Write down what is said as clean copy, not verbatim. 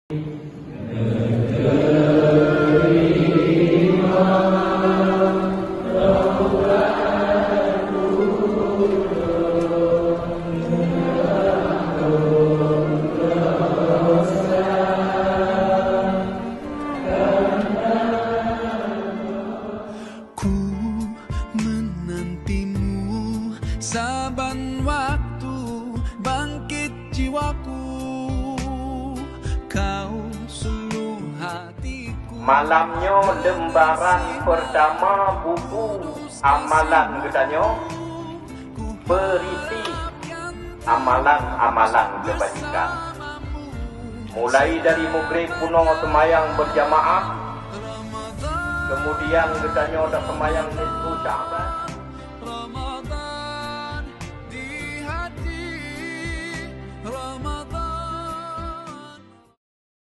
Ku menantimu saban waktu, bangkit jiwaku, kau suluh hatiku. Malamnya lembaran pertama buku amalan katanya berisi amalan-amalan kebajikan. Mulai dari maghrib kuno semayang berjamaah, kemudian katanya ada semayang nisfu Sya'ban.